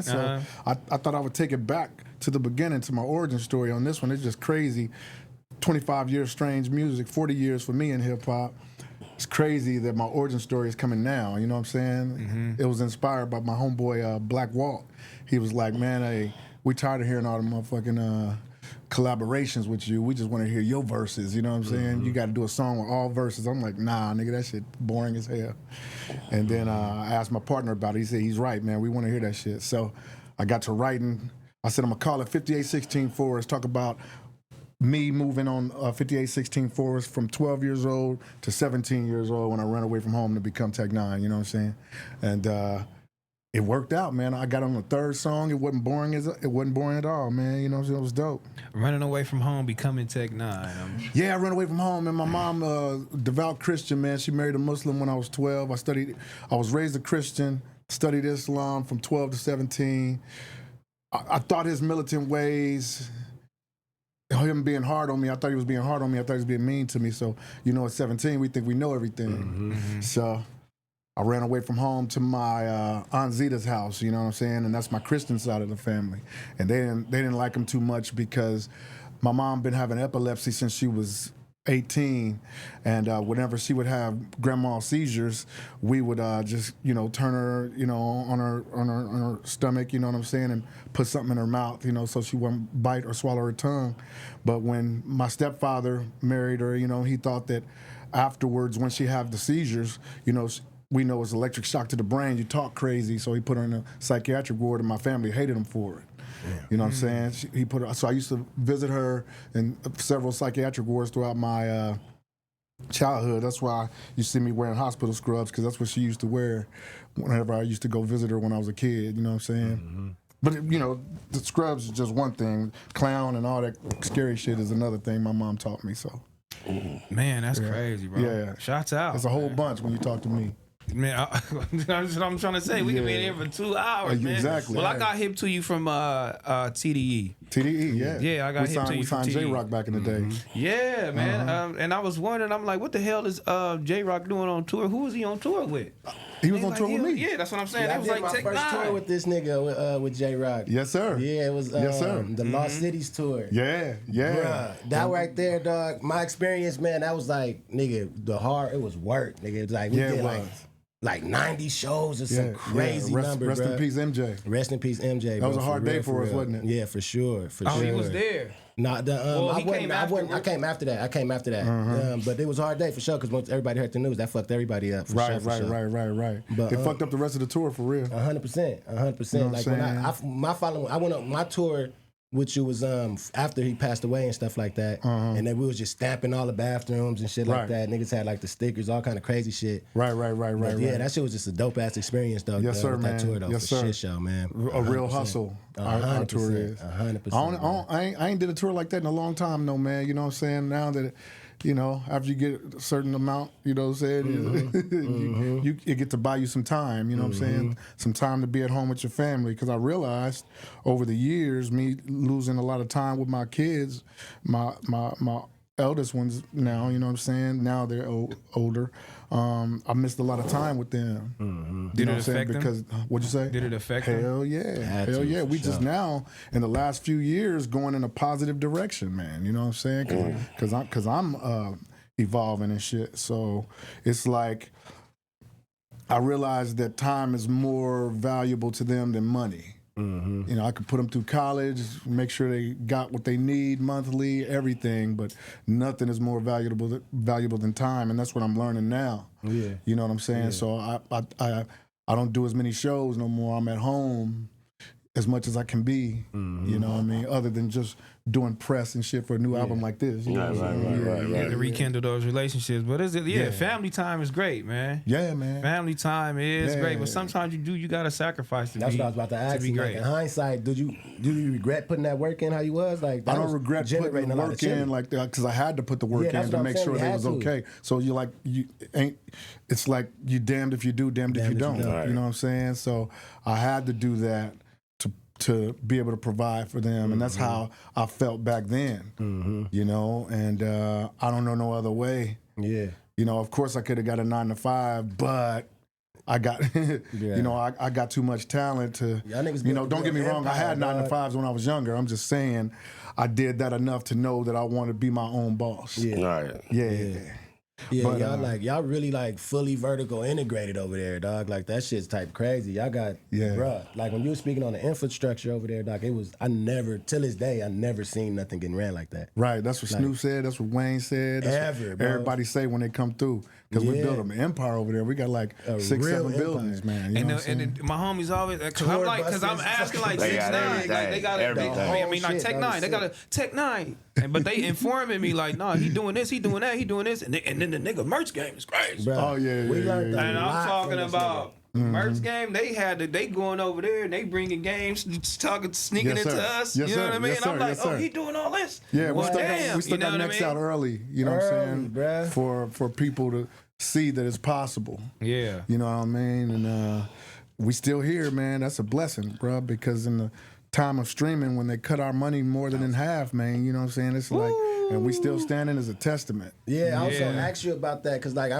So I thought I would take it back to the beginning, to my origin story on this one. It's just crazy. 25 years strange music, 40 years for me in hip hop. It's crazy that my origin story is coming now. You know what I'm saying? It was inspired by my homeboy Black Walt. He was like, man, hey, we tired of hearing all the motherfucking collaborations with you. We just want to hear your verses. You know what I'm saying? You got to do a song with all verses. I'm like, nah, nigga, that shit boring as hell. And then I asked my partner about it. He said, he's right, man. We want to hear that shit. So I got to writing. I said, I'm going to call it 5816 Forest, talk about me moving on 5816 Forest from 12 years old to 17 years old when I ran away from home to become Tech-9, you know what I'm saying? And it worked out, man. I got on the third song. It wasn't boring at all, man. You know what I'm saying? It was dope. Running away from home, becoming Tech-9. Yeah, I ran away from home, and my mom, devout Christian, man. She married a Muslim when I was 12. I was raised a Christian, studied Islam from 12 to 17. I thought his militant ways, him being hard on me, I thought he was being hard on me. I thought he was being mean to me. So, you know, at 17, we think we know everything. So I ran away from home to my Aunt Zita's house, you know what I'm saying? And that's my Christian side of the family. And they didn't like him too much because my mom been having epilepsy since she was 18, and whenever she would have grand mal seizures, we would just, you know, turn her, you know, on her stomach, you know what I'm saying, and put something in her mouth, you know, so she wouldn't bite or swallow her tongue. But when my stepfather married her, you know, he thought that afterwards, when she had the seizures, you know, we know it's electric shock to the brain, you talk crazy, so he put her in a psychiatric ward, and my family hated him for it. You know what I'm saying? He put her, so I used to visit her in several psychiatric wards throughout my childhood. That's why you see me wearing hospital scrubs, because that's what she used to wear whenever I used to go visit her when I was a kid. You know what I'm saying? But, you know, the scrubs is just one thing. Clown and all that scary shit is another thing my mom taught me. So, man, that's crazy, bro. Yeah. Shouts out. It's a whole bunch when you talk to me. Man, that's what I'm trying to say. We can be in here for 2 hours, man. Exactly. Well, I got hip to you from TDE. TDE, yeah. Yeah, I got hip to you from TDE. We signed J-Rock back in the day. Yeah, man. And I was wondering, I'm like, what the hell is J-Rock doing on tour? Who was he on tour with? He was on tour with me. Yeah, that's what I'm saying. Yeah, that was I did like my first Tech-9. tour with this nigga with J-Rock. Yes, sir. Yeah, it was yes, sir. the Lost Cities tour. Yeah, yeah. Bruh, that right there, dog. My experience, man, that was like, nigga, it was work, nigga. It was like, we did like 90 shows or some crazy number, Rest bro. in peace, MJ. Rest in peace, MJ. That was a hard day for us, wasn't it? Yeah, for sure. For sure. He was there. Nah, I came after that. But it was a hard day for sure, because once everybody heard the news, that fucked everybody up. Right. But it fucked up the rest of the tour for real. 100%. Like when I went on my tour, which it was after he passed away and stuff like that, and then we was just stamping all the bathrooms and shit like that. Niggas had like the stickers, all kind of crazy shit. Right. Yeah, that shit was just a dope ass experience, though. Yes, sir, man. That tour, though, yes, sir. Shit show, man. A real hustle. Our tour is 100%. I ain't did a tour like that in a long time, no, man. You know what I'm saying? Now that, you know, after you get a certain amount, you know what I'm saying, you get to buy you some time, you know what I'm saying? Some time to be at home with your family. Because I realized over the years, me losing a lot of time with my kids, my eldest ones now, you know what I'm saying? Now they're older. I missed a lot of time with them. Did it affect them? Because, what'd you say? Did it affect them? Hell yeah. We just now, in the last few years, going in a positive direction, man. You know what I'm saying? Because I'm evolving and shit. So it's like, I realized that time is more valuable to them than money. You know, I could put them through college, make sure they got what they need monthly, everything, but nothing is more valuable than time, and that's what I'm learning now. Yeah, you know what I'm saying. Yeah. So I don't do as many shows no more. I'm at home as much as I can be. You know what I mean? Other than just doing press and shit for a new album like this. You know right. To rekindle those relationships. But family time is great, man. Yeah, man. Family time is great, but sometimes you gotta sacrifice to That's be. what I was about to ask you. Like, in hindsight, do you regret putting that work in how you was? Like, I don't regret putting the work in like that, because I had to put the work in to make sure that it was okay. So it's like you damned if you do, damned if you don't. You know what I'm saying? So I had to do that to be able to provide for them, and that's how I felt back then, you know, and I don't know no other way. Yeah. You know, of course I could have got a 9 to 5, but I got, you know, I got too much talent to, you know, don't get me wrong. I had 9 to 5s when I was younger. I'm just saying I did that enough to know that I want to be my own boss. Yeah. Right. Yeah. Yeah, But, y'all really like fully vertical integrated over there, dog. Like that shit's type crazy. Y'all got, bruh. Like when you were speaking on the infrastructure over there, dog. It was till this day I never seen nothing getting ran like that. Right, that's what Snoop said. That's what Wayne said. That's what everybody say when they come through. Because we built an empire over there. We got like 6, 7 buildings, man. You know what I'm saying? My homies always, because I'm asking like 6ix9ine, like they got everything. I mean, like Tech 9, they got a Tech 9, but they informing me like, nah, he doing this, he doing that, he doing this, and then the nigga merch game is crazy. Bro, oh yeah. And I'm talking about. Merch game, they going over there and they bringing games, sneaking into us. Yes, you know sir. what I mean? Yes, sir. I'm like, Yes, sir. he doing all this. Yeah, well, we stuck our necks out early. You know what I'm saying? Bruh. For people to see that it's possible. Yeah. You know what I mean? And we still here, man. That's a blessing, bro. Because in the time of streaming, when they cut our money more than in half, man, you know what I'm saying? It's like, and we still standing as a testament. Yeah, I also asked you about that because like